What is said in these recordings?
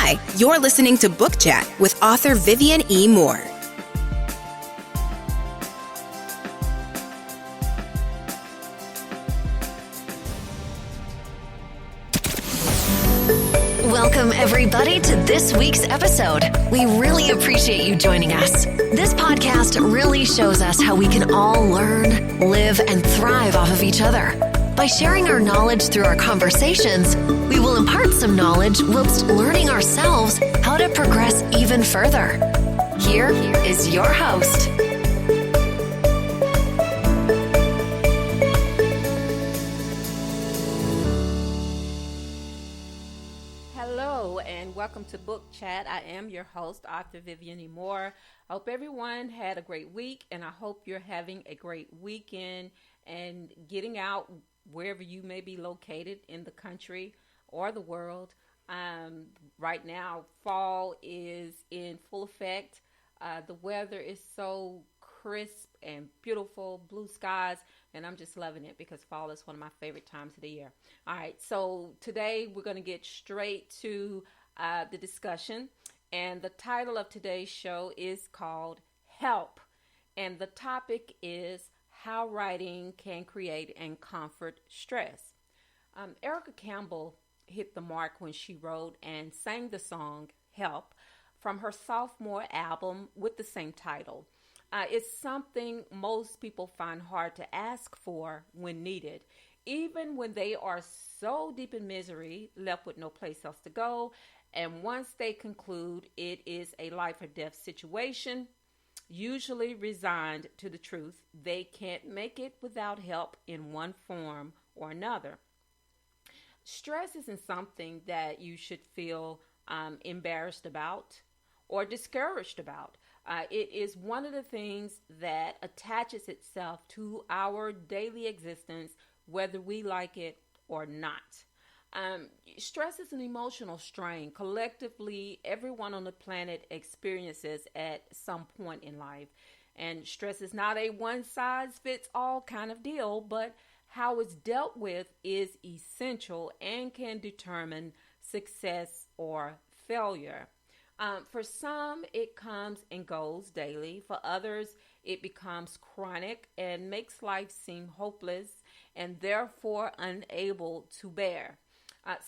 Hi, you're listening to Book Chat with author Vivian E. Moore. Welcome, everybody, to this week's episode. We really appreciate you joining us. This podcast really shows us how we can all learn, live, and thrive off of each other. By sharing our knowledge through our conversations, we will impart some knowledge whilst learning ourselves how to progress even further. Here is your host. Hello and welcome to Book Chat. I am your host, author Vivian E. Moore. I hope everyone had a great week, and I hope you're having a great weekend and getting out wherever you may be located in the country or the world. Right now, fall is in full effect. The weather is so crisp and beautiful, blue skies, and I'm just loving it because fall is one of my favorite times of the year. All right, so today we're going to get straight to the discussion, and the title of today's show is called Help, and the topic is how writing can create and comfort stress. Erica Campbell hit the mark when she wrote and sang the song Help from her sophomore album with the same title. It's something most people find hard to ask for when needed, even when they are so deep in misery, left with no place else to go, and once they conclude it is a life or death situation, usually resigned to the truth, they can't make it without help in one form or another. Stress isn't something that you should feel embarrassed about or discouraged about. It is one of the things that attaches itself to our daily existence, whether we like it or not. Stress is an emotional strain. Collectively, everyone on the planet experiences at some point in life. And stress is not a one-size-fits-all kind of deal, but how it's dealt with is essential and can determine success or failure. For some, it comes and goes daily. For others, it becomes chronic and makes life seem hopeless and therefore unable to bear.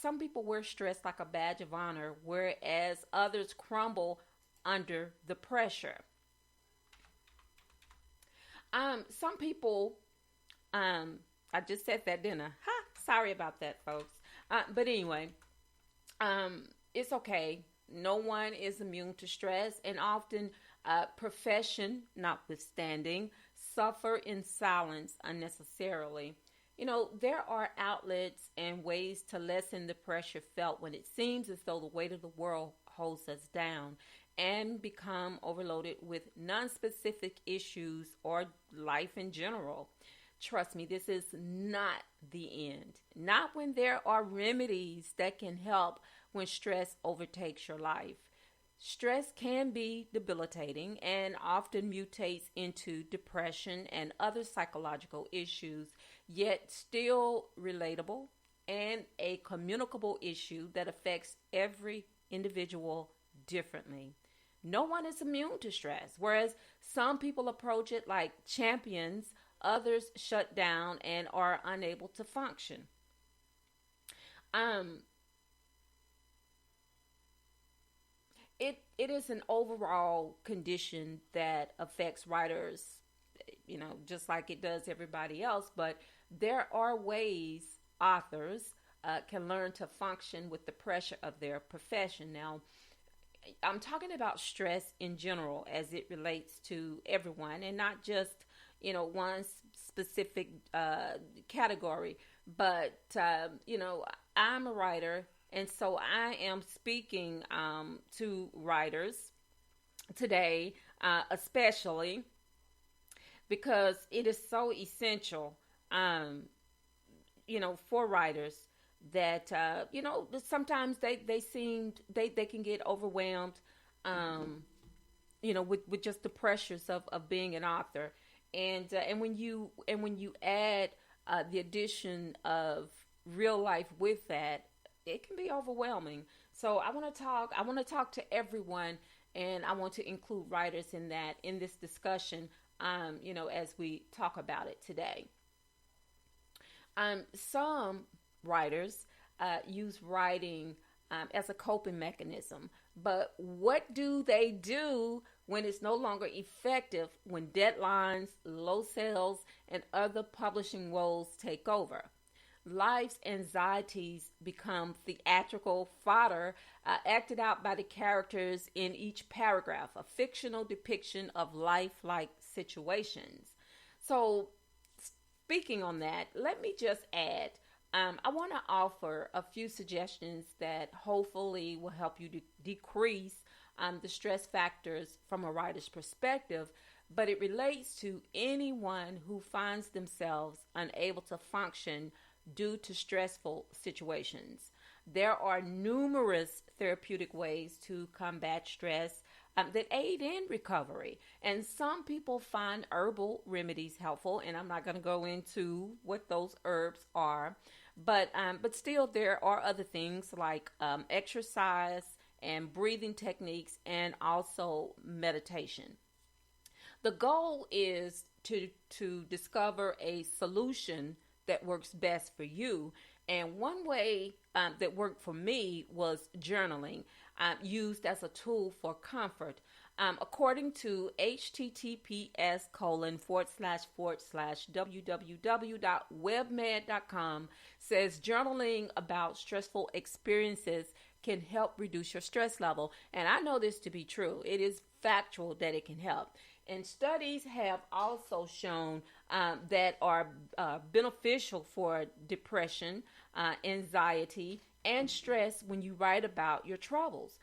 Some people wear stress like a badge of honor, whereas others crumble under the pressure. Some people, I just said that, didn't I? Sorry about that, folks. But anyway, it's okay. No one is immune to stress, and often profession notwithstanding, suffer in silence unnecessarily. You know, there are outlets and ways to lessen the pressure felt when it seems as though the weight of the world holds us down and become overloaded with non-specific issues or life in general. Trust me, this is not the end. Not when there are remedies that can help when stress overtakes your life. Stress can be debilitating and often mutates into depression and other psychological issues, yet still relatable and a communicable issue that affects every individual differently. No one is immune to stress, whereas some people approach it like champions, others shut down and are unable to function. It is an overall condition that affects writers, just like it does everybody else. But there are ways authors can learn to function with the pressure of their profession. Now, I'm talking about stress in general as it relates to everyone and not just, one specific category. But, I'm a writer. And so I am speaking to writers today, especially because it is so essential, for writers that, sometimes they can get overwhelmed, with just the pressures of being an author. And when you add the addition of real life with that, it can be overwhelming. So I want to talk to everyone, and I want to include writers in this discussion, as we talk about it today. Some writers use writing as a coping mechanism, but what do they do when it's no longer effective, when deadlines, low sales, and other publishing woes take over? Life's anxieties become theatrical fodder, acted out by the characters in each paragraph, a fictional depiction of lifelike situations. So, speaking on that, let me just add, I want to offer a few suggestions that hopefully will help you to decrease the stress factors from a writer's perspective, but it relates to anyone who finds themselves unable to function due to stressful situations. There are numerous therapeutic ways to combat stress that aid in recovery. And some people find herbal remedies helpful, and I'm not going to go into what those herbs are, but still there are other things like exercise and breathing techniques, and also meditation. The goal is to discover a solution that works best for you. And one way that worked for me was journaling, used as a tool for comfort. According to https://www.webmed.com, says journaling about stressful experiences can help reduce your stress level. And I know this to be true. It is factual that it can help. And studies have also shown that are beneficial for depression, anxiety, and stress when you write about your troubles.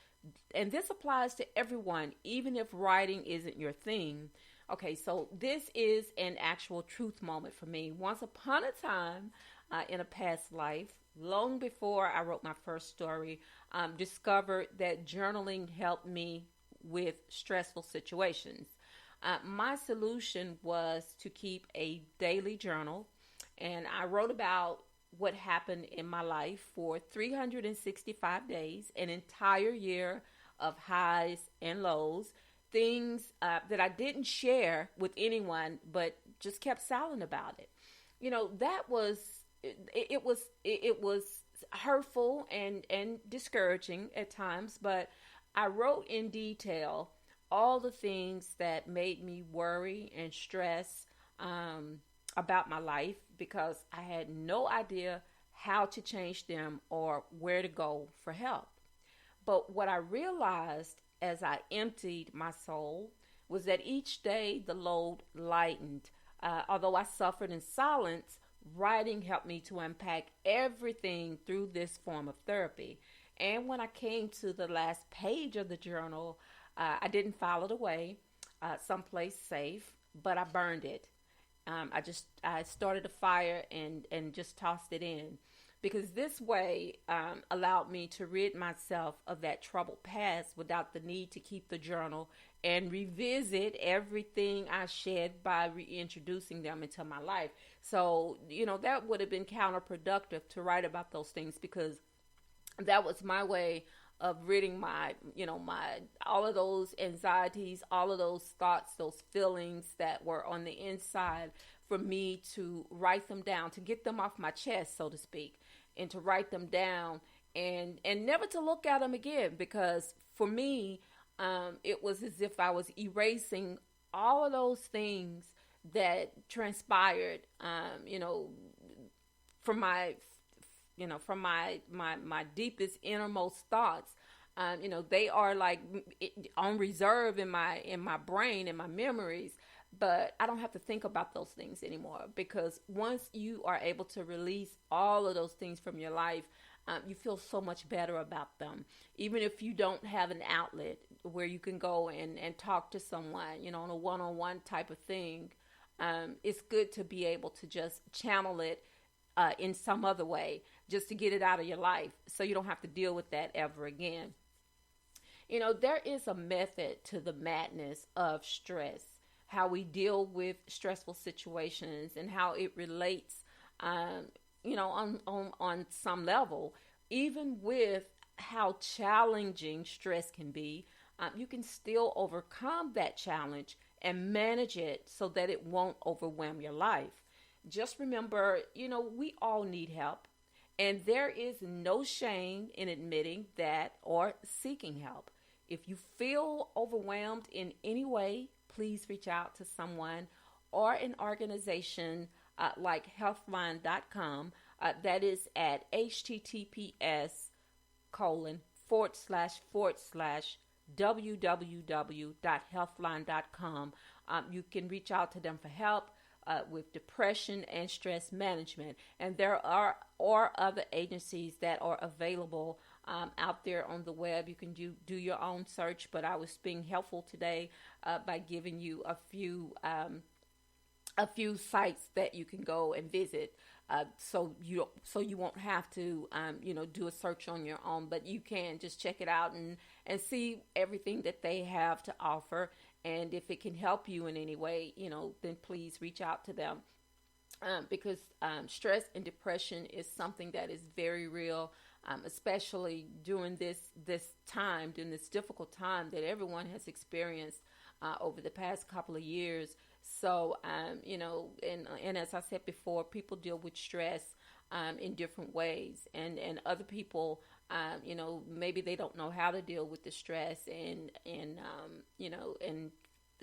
And this applies to everyone, even if writing isn't your thing. Okay, so this is an actual truth moment for me. Once upon a time, in a past life, long before I wrote my first story, discovered that journaling helped me with stressful situations. My solution was to keep a daily journal, and I wrote about what happened in my life for 365 days, an entire year of highs and lows, things that I didn't share with anyone, but just kept silent about it. That was, it was hurtful and discouraging at times, but I wrote in detail all the things that made me worry and stress about my life, because I had no idea how to change them or where to go for help. But what I realized as I emptied my soul was that each day the load lightened. Although I suffered in silence, writing helped me to unpack everything through this form of therapy. And when I came to the last page of the journal, I didn't file it away someplace safe, but I burned it. I started a fire and just tossed it in, because this way allowed me to rid myself of that troubled past without the need to keep the journal and revisit everything I shed by reintroducing them into my life. So, that would have been counterproductive to write about those things, because that was my way of ridding my all of those anxieties, all of those thoughts, those feelings that were on the inside, for me to write them down, to get them off my chest, so to speak, and to write them down and never to look at them again. Because for me, it was as if I was erasing all of those things that transpired, from my deepest innermost thoughts. They are like on reserve in my brain, in my memories, but I don't have to think about those things anymore, because once you are able to release all of those things from your life, you feel so much better about them. Even if you don't have an outlet where you can go and talk to someone, on a one-on-one type of thing, it's good to be able to just channel it in some other way, just to get it out of your life, so you don't have to deal with that ever again. There is a method to the madness of stress, how we deal with stressful situations and how it relates, on some level even with how challenging stress can be, you can still overcome that challenge and manage it so that it won't overwhelm your life. Just remember, we all need help, and there is no shame in admitting that or seeking help. If you feel overwhelmed in any way, please reach out to someone or an organization like Healthline.com. That is at https://www.healthline.com. You can reach out to them for help with depression and stress management. And there are other agencies that are available out there on the web. You can do your own search, but I was being helpful today by giving you a few sites that you can go and visit. So you won't have to do a search on your own, but you can just check it out and see everything that they have to offer. And if it can help you in any way, then please reach out to them. Because stress and depression is something that is very real, especially during this difficult time that everyone has experienced over the past couple of years. So, and as I said before, people deal with stress in different ways, and other people, maybe they don't know how to deal with the stress and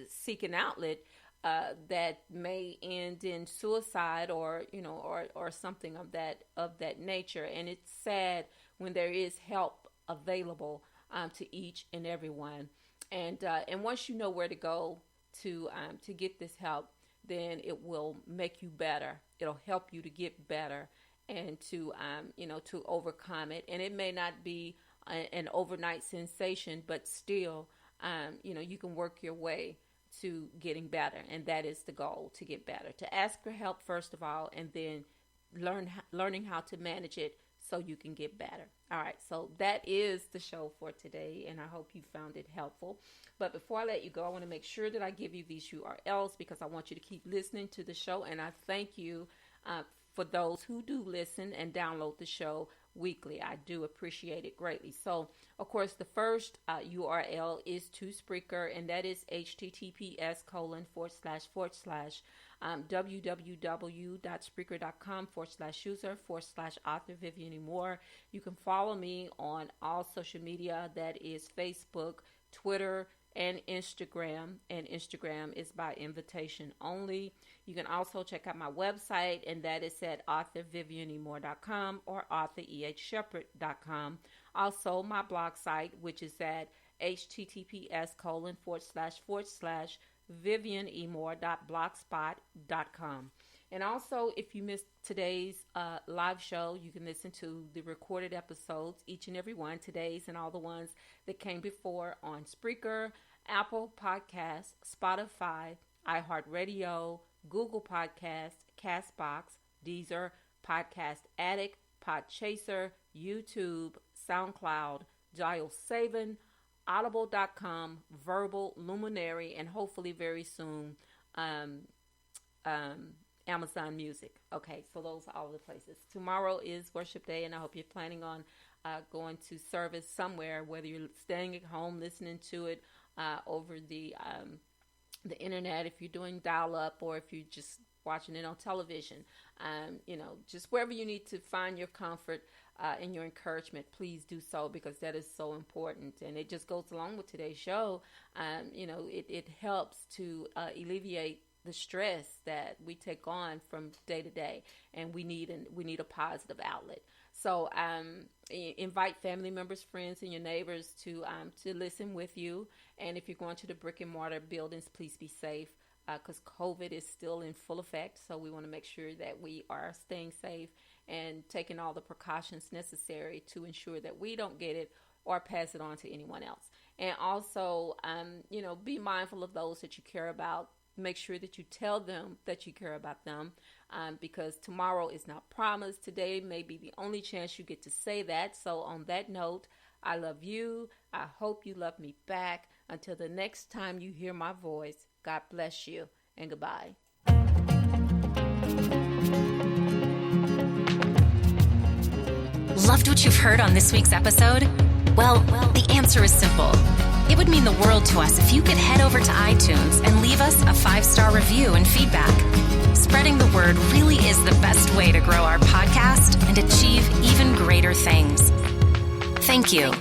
seek an outlet that may end in suicide or something of that nature. And it's sad when there is help available to each and everyone. And once you know where to go to get this help, then it will make you better. It'll help you to get better and to overcome it. And it may not be an overnight sensation, but still, you can work your way to getting better. And that is the goal, to get better, to ask for help first of all, and then learning how to manage it so you can get better. All right, so that is the show for today, and I hope you found it helpful. But before I let you go, I want to make sure that I give you these URLs because I want you to keep listening to the show, and I thank you for those who do listen and download the show weekly. I do appreciate it greatly. So, of course, the first URL is to Spreaker, and that is https://www.spreaker.com/user/author Vivian Moore. You can follow me on all social media. That is Facebook, Twitter, and Instagram. And Instagram is by invitation only. You can also check out my website, and that is at authorvivianemore.com or authorehshepard.com. Also, my blog site, which is at https://vivianemore.blogspot.com. And also, if you missed today's live show, you can listen to the recorded episodes, each and every one, today's and all the ones that came before, on Spreaker, Apple Podcasts, Spotify, iHeartRadio, Google Podcasts, Castbox, Deezer, Podcast Addict, Podchaser, YouTube, SoundCloud, Dial 7, Audible.com, Verbal, Luminary, and hopefully very soon, Amazon Music. Okay, so those are all the places. Tomorrow is worship day, and I hope you're planning on going to service somewhere, whether you're staying at home, listening to it over the internet, if you're doing dial-up, or if you're just watching it on television. Just wherever you need to find your comfort and your encouragement, please do so, because that is so important. And it just goes along with today's show. It helps to alleviate the stress that we take on from day to day, and we need a positive outlet. So invite family members, friends, and your neighbors to listen with you. And if you're going to the brick and mortar buildings, please be safe, because COVID is still in full effect. So we want to make sure that we are staying safe and taking all the precautions necessary to ensure that we don't get it or pass it on to anyone else. And also, be mindful of those that you care about. Make sure that you tell them that you care about them, because tomorrow is not promised. Today may be the only chance you get to say that. So on that note, I love you. I hope you love me back. Until the next time you hear my voice, God bless you, and goodbye. Loved what you've heard on this week's episode? Well, the answer is simple. It would mean the world to us if you could head over to iTunes and leave us a 5-star review and feedback. Spreading the word really is the best way to grow our podcast and achieve even greater things. Thank you.